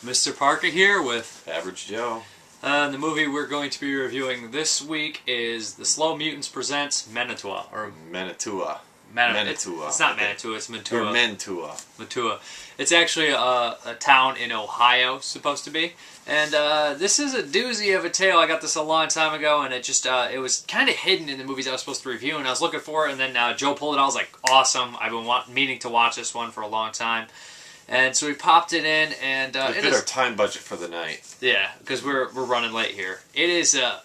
Mrparka here with Average Joe. The movie we're going to be reviewing this week is The Slow Mutants Presents Mantua. Mantua. It's not Mantua, it's Mantua. Or Mantua. Mantua. It's actually a town in Ohio, supposed to be. And this is a doozy of a tale. I got this a long time ago, and it was kind of hidden in the movies I was supposed to review, and I was looking for it, and then Joe pulled it out. I was like, awesome. I've been meaning to watch this one for a long time. And so we popped it in, and it fit our time budget for the night. Yeah, because we're running late here. It is a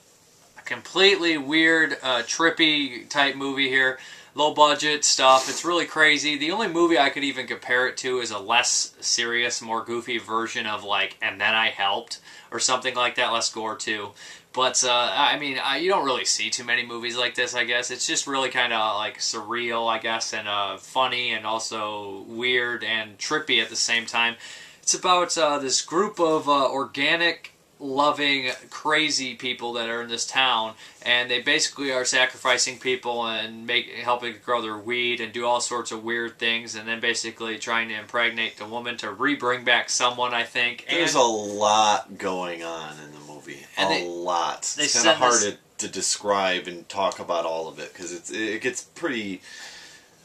completely weird, trippy type movie here. Low budget stuff. It's really crazy. The only movie I could even compare it to is a less serious, more goofy version of like And Then I Helped or something like that. Less gore too. But I mean, you don't really see too many movies like this, I guess. It's just really kind of like surreal, I guess, and funny and also weird and trippy at the same time. It's about this group of organic loving crazy people that are in this town, and they basically are sacrificing people and helping to grow their weed and do all sorts of weird things, and then basically trying to impregnate the woman to bring back someone, I think. There's a lot going on in the movie. A lot. It's kind of hard to describe and talk about all of it because it gets pretty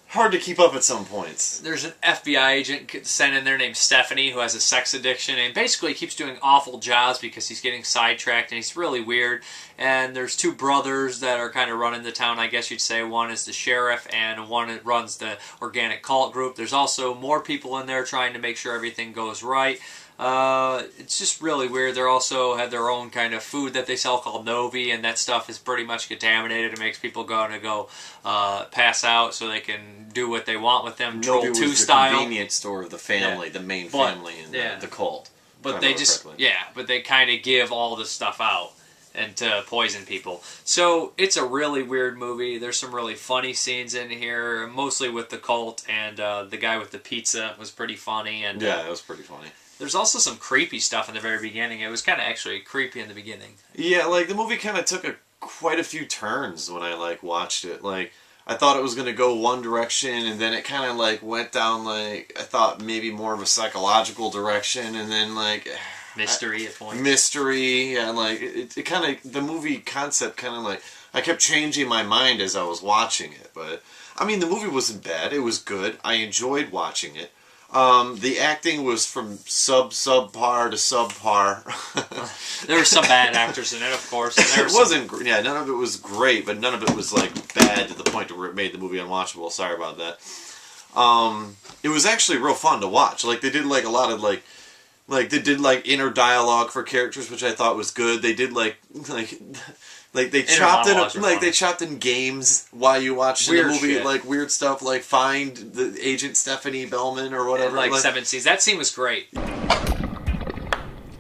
hard to keep up at some points. There's an FBI agent sent in there named Stephanie who has a sex addiction and basically keeps doing awful jobs because he's getting sidetracked and he's really weird. And there's two brothers that are kind of running the town, I guess you'd say. One is the sheriff and one runs the organic cult group. There's also more people in there trying to make sure everything goes right. It's just really weird. They also have their own kind of food that they sell called Novi, and that stuff is pretty much contaminated. It makes people go pass out so they can do what they want with them. Novi was the convenience store of the family, the main family in the cult. But they just, but they kind of give all this stuff out and to poison people. So it's a really weird movie. There's some really funny scenes in here, mostly with the cult, and the guy with the pizza was pretty funny. And yeah, it was pretty funny. There's also some creepy stuff in the very beginning. It was kind of actually creepy in the beginning. Yeah, like the movie kind of took quite a few turns when I watched it. Like I thought it was going to go one direction, and then it kind of went down I thought maybe more of a psychological direction, and then mystery at points. Mystery, and it kind of, the movie concept kind of I kept changing my mind as I was watching it. But I mean, the movie wasn't bad. It was good. I enjoyed watching it. The acting was from subpar to subpar. There were some bad actors in it, of course. It wasn't, none of it was great, but none of it was bad to the point where it made the movie unwatchable. Sorry about that. It was actually real fun to watch. They did a lot of they did inner dialogue for characters, which I thought was good. They did they chopped in games while you watched the movie, shit. Weird stuff, find the agent Stephanie Bellman or whatever. 7 scenes. That scene was great. Alright,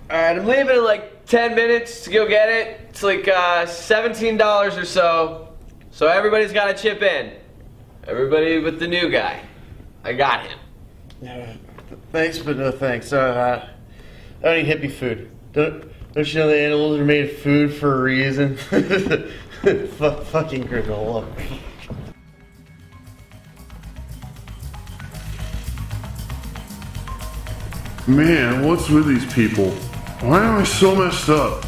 I'm leaving in 10 minutes to go get it. It's $17 or so. So everybody's got to chip in. Everybody but the new guy. I got him. Yeah, thanks, but no thanks. I don't eat hippie food. Don't you know the animals are made of food for a reason? Fucking granola. Man, what's with these people? Why am I so messed up?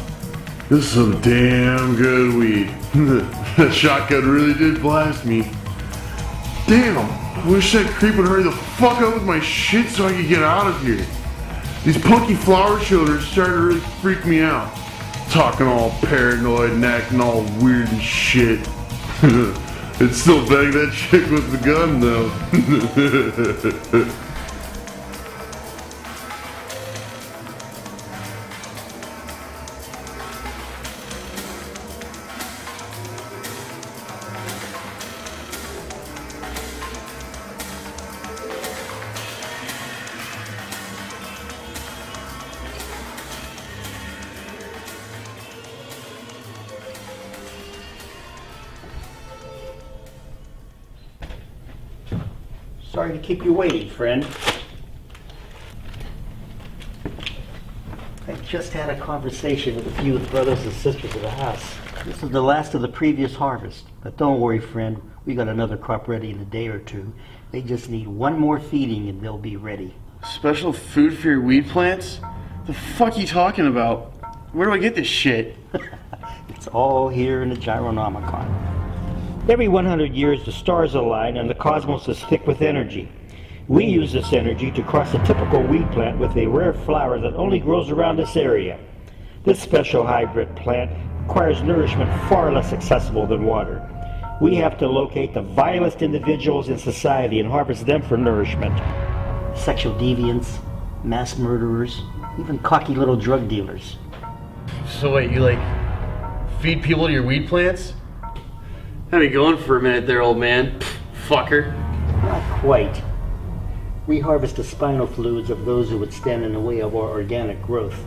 This is some damn good weed. That shotgun really did blast me. Damn, I wish that creep would hurry the fuck up with my shit so I could get out of here. These punky flower children started to really freak me out. Talking all paranoid and acting all weird and shit. It's still bang that chick with the gun though. Sorry to keep you waiting, friend. I just had a conversation with a few of the brothers and sisters of the house. This is the last of the previous harvest. But don't worry, friend. We got another crop ready in a day or two. They just need one more feeding and they'll be ready. Special food for your weed plants? The fuck you talking about? Where do I get this shit? It's all here in the Gyronomicon. Every 100 years, the stars align and the cosmos is thick with energy. We use this energy to cross a typical weed plant with a rare flower that only grows around this area. This special hybrid plant requires nourishment far less accessible than water. We have to locate the vilest individuals in society and harvest them for nourishment. Sexual deviants, mass murderers, even cocky little drug dealers. So wait, you like feed people to your weed plants? How you going for a minute there, old man? Fucker. Not quite. We harvest the spinal fluids of those who would stand in the way of our organic growth.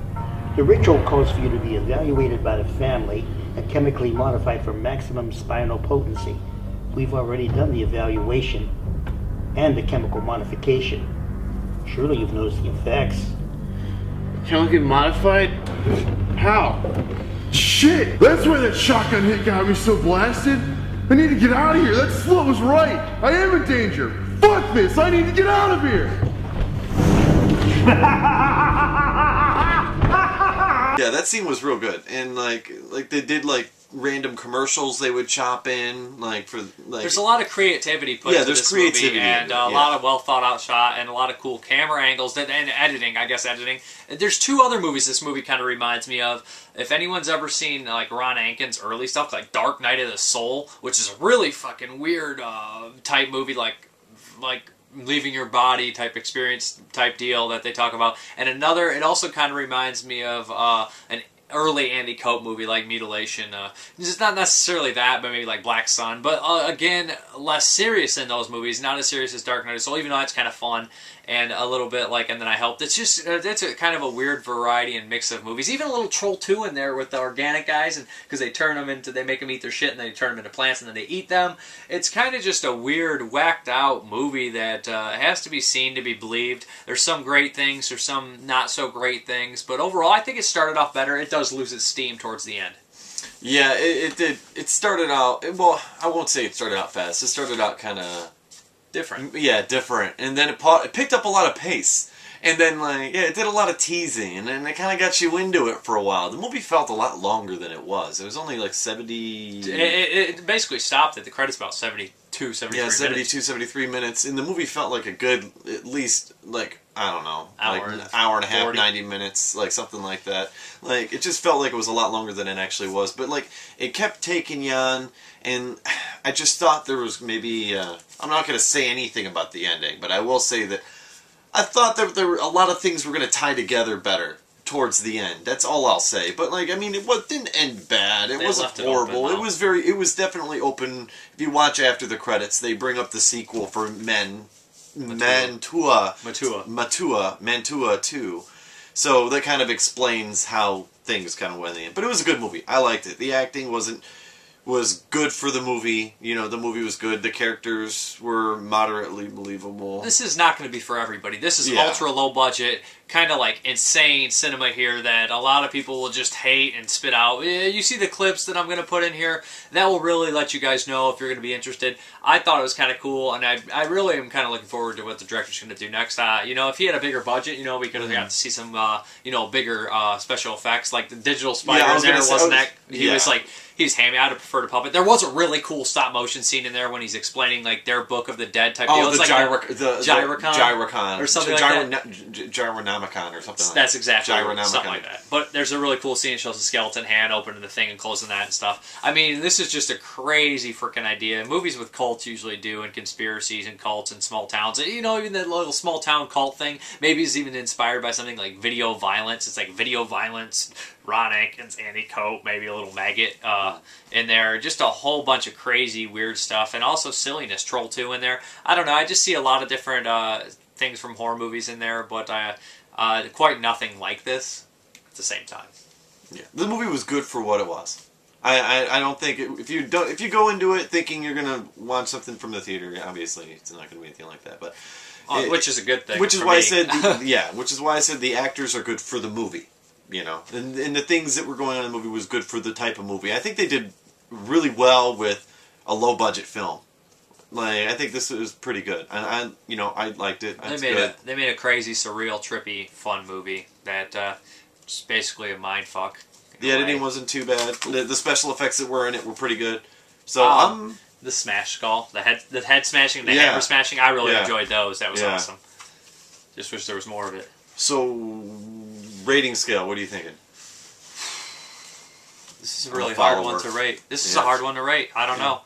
The ritual calls for you to be evaluated by the family and chemically modified for maximum spinal potency. We've already done the evaluation and the chemical modification. Surely you've noticed the effects. Chemically modified? How? Shit! That's why that shotgun hit got me so blasted! I need to get out of here! That slut was right! I am in danger! Fuck this! I need to get out of here! Yeah, that scene was real good, and like they did like random commercials they would chop in, like for like. There's a lot of creativity put into this movie, and a lot of well thought out shot, and a lot of cool camera angles, and editing. I guess editing. There's two other movies this movie kind of reminds me of. If anyone's ever seen like Ron Ankin's early stuff, like Dark Night of the Soul, which is a really fucking weird type movie, like leaving your body type experience type deal that they talk about. And another, it also kind of reminds me of an early Andy Cope movie like Mutilation. It's not necessarily that, but maybe like Black Sun. But again, less serious than those movies. Not as serious as Dark Knight of the Soul, even though it's kind of fun and a little bit like And Then I Helped. It's just, it's a kind of a weird variety and mix of movies. Even a little Troll 2 in there with the organic guys, and because they turn them into, they make them eat their shit and they turn them into plants and then they eat them. It's kind of just a weird, whacked out movie that has to be seen to be believed. There's some great things, there's some not so great things, but overall I think it started off better. It does lose its steam towards the end. Yeah, it did. It started out, well, I won't say it started out fast. It started out kind of different. Yeah, different. And then it picked up a lot of pace. And then, like, yeah, it did a lot of teasing. And then it kind of got you into it for a while. The movie felt a lot longer than it was. It was only like 70... It basically stopped at the credits about 72, 73 minutes. Yeah, 72, 73 minutes. And the movie felt like a good, at least, like, I don't know, like an hour and a half, 40. 90 minutes, like something like that. Like, it just felt like it was a lot longer than it actually was. But, like, it kept taking you on, and I just thought there was maybe, I'm not going to say anything about the ending, but I will say that I thought that there were a lot of things were going to tie together better towards the end. That's all I'll say. But, like, I mean, it didn't end bad. It wasn't horrible. It was very, it was definitely open. If you watch after the credits, they bring up the sequel for Mantua 2. So that kind of explains how things kind of went in. But it was a good movie. I liked it. The acting was good for the movie. You know, the movie was good. The characters were moderately believable. This is not going to be for everybody. This is ultra low budget, kind of like insane cinema here that a lot of people will just hate and spit out. You see the clips that I'm going to put in here. That will really let you guys know if you're going to be interested. I thought it was kind of cool, and I really am kind of looking forward to what the director's going to do next. You know, if he had a bigger budget, you know, we could have got to see some, you know, bigger special effects. Like the digital spider in there wasn't that... He was like... He's hammy. I'd prefer to puppet. There was a really cool stop motion scene in there when he's explaining like their Book of the Dead type deal. It's the like Gyrocon or something like that. Gyronomicon or something. That's exactly something like that. But there's a really cool scene. It shows a skeleton hand opening the thing and closing that and stuff. I mean, this is just a crazy freaking idea. Movies with cults usually do, and conspiracies and cults and small towns. You know, even the little small town cult thing maybe is even inspired by something like video violence. It's like video violence. Ron Ankins, Andy Cope, maybe a little maggot in there. Just a whole bunch of crazy, weird stuff. And also silliness. Troll 2 in there. I don't know. I just see a lot of different things from horror movies in there. But quite nothing like this at the same time. Yeah, the movie was good for what it was. I don't think... If you go into it thinking you're going to watch something from the theater, obviously it's not going to be anything like that. But which is a good thing. Which is why I said... which is why I said the actors are good for the movie. You know, and the things that were going on in the movie was good for the type of movie. I think they did really well with a low-budget film. Like, I think this was pretty good. I liked it. They made a crazy, surreal, trippy, fun movie that just basically a mind fuck. The editing wasn't too bad. The special effects that were in it were pretty good. So the smash skull, the head smashing, the hammer smashing. I really enjoyed those. That was awesome. Just wish there was more of it. So, rating scale. What are you thinking? This is a really hard one to rate. This is a hard one to rate. I don't know.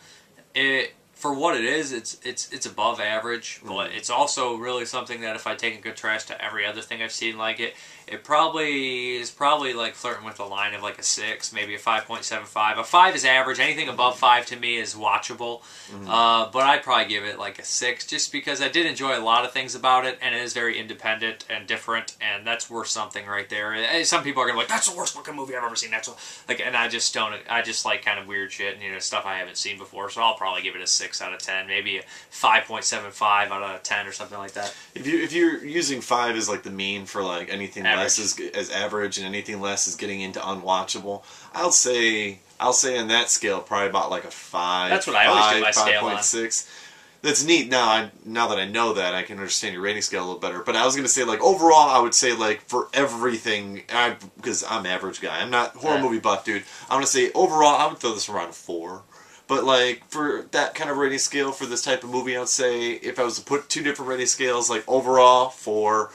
For what it is, it's above average, but it's also really something that if I take a contrast to every other thing I've seen like it, it probably is like flirting with a line of like a 6, maybe a 5.75. A 5 is average. Anything above 5 to me is watchable, but I'd probably give it like a 6 just because I did enjoy a lot of things about it, and it is very independent and different, and that's worth something right there. Some people are gonna be like, that's the worst fucking movie I've ever seen. And I just don't. I just like kind of weird shit and stuff I haven't seen before, so I'll probably give it a 6 out of 10, maybe a 5.75 out of 10 or something like that. If you're using 5 as like the mean for like anything average. Less as average and anything less is getting into unwatchable, I'll say on that scale probably about like a 5. That's what I always do my scale on. 5.6. That's neat. Now that I know that, I can understand your rating scale a little better. But I was gonna say like overall, I would say like for everything, because I'm an average guy. I'm not horror movie buff, dude. I'm gonna say overall, I would throw this around a 4. But like for that kind of rating scale for this type of movie, I would say if I was to put 2 different rating scales, like overall 4,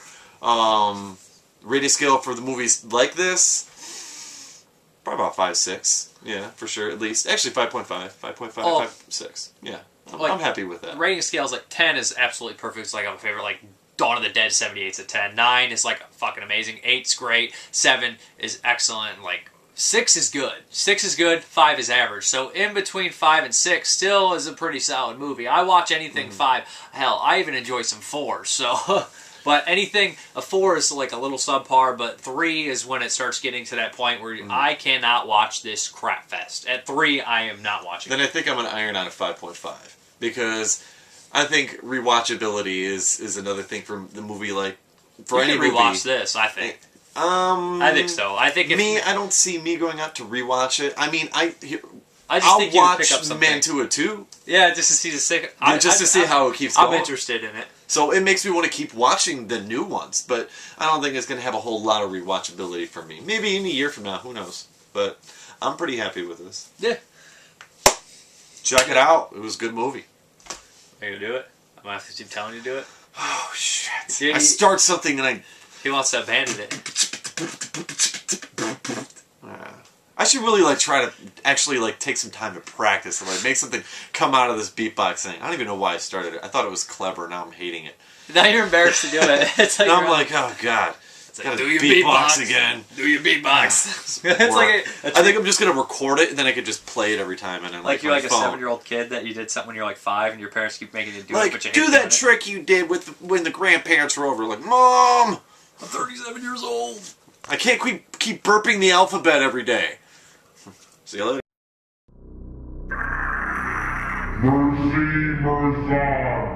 rating scale for the movies like this, probably about 5.6. Yeah, for sure, at least. Actually, 5.5, 5.5, 5.6. Yeah, I'm happy with that. Rating scales like 10 is absolutely perfect. It's like my favorite. Like Dawn of the Dead, 78's a 10. 9 is like fucking amazing. 8's great. 7 is excellent. Like 6 is good. 6 is good. 5 is average. So in between 5 and 6 still is a pretty solid movie. I watch anything 5. Hell, I even enjoy some 4s. So, but anything, a 4 is like a little subpar, but 3 is when it starts getting to that point where I cannot watch this crap fest. At 3, I am not watching Then I think I'm going to iron out a 5.5. Because I think rewatchability is another thing for the movie. Like, for any movie. You can rewatch this, I think. I think so. I think I don't see me going out to rewatch it. I mean, I'll think you watch pick up something. Mantua 2. Yeah, just to see the sick. Just to see how it keeps going. I'm interested in it. So it makes me want to keep watching the new ones, but I don't think it's going to have a whole lot of rewatchability for me. Maybe in a year from now, who knows? But I'm pretty happy with this. Yeah. Check it out. It was a good movie. Are you going to do it? I'm going to have to keep telling you to do it. Oh, shit. I start something and he wants to abandon it. I should really try to actually take some time to practice and make something come out of this beatbox thing. I don't even know why I started it. I thought it was clever. Now I'm hating it. Now you're embarrassed to do it. It's like now I'm like, oh god, gotta do your beatbox again. Do your beatbox. I think I'm just gonna record it and then I could just play it every time. And then, you're like a 7-year-old kid that you did something when you're like 5 and your parents keep making you do it, but you hate do that trick you did when the grandparents were over. Like, Mom, I'm 37 years old. I can't keep burping the alphabet every day. See you later. Mercy Merzon.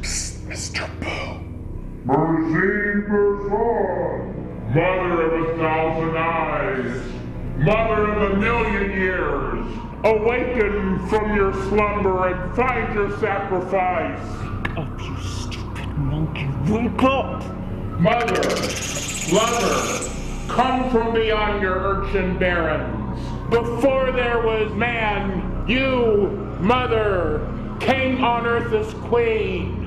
Psst, Mr. Boo. Mercy Merzon. Mother of 1,000 eyes. Mother of 1,000,000 years. Awaken from your slumber and find your sacrifice. Up, you stupid monkey. Wake up! Mother, lover, come from beyond your urchin barrens. Before there was man, you, mother, came on earth as queen.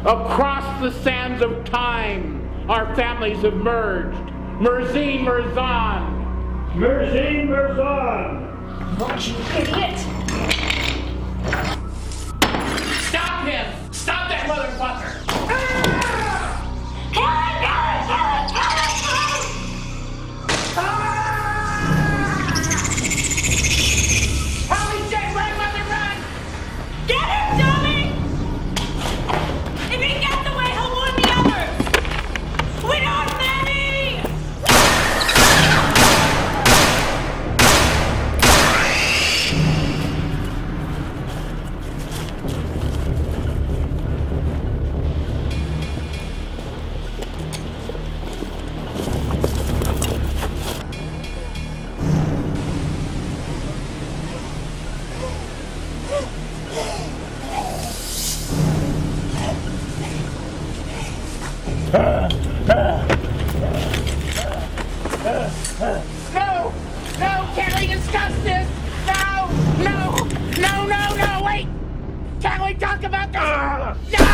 Across the sands of time, our families have merged. Merzine Merzon. Merzine Merzon. What, you idiot? Stop him! Stop that motherfucker! Get him, dummy! If he gets away, he'll warn the others! We don't have many! No! No! Can't we discuss this? No! No! No! No! No! Wait! Can't we talk about this? No!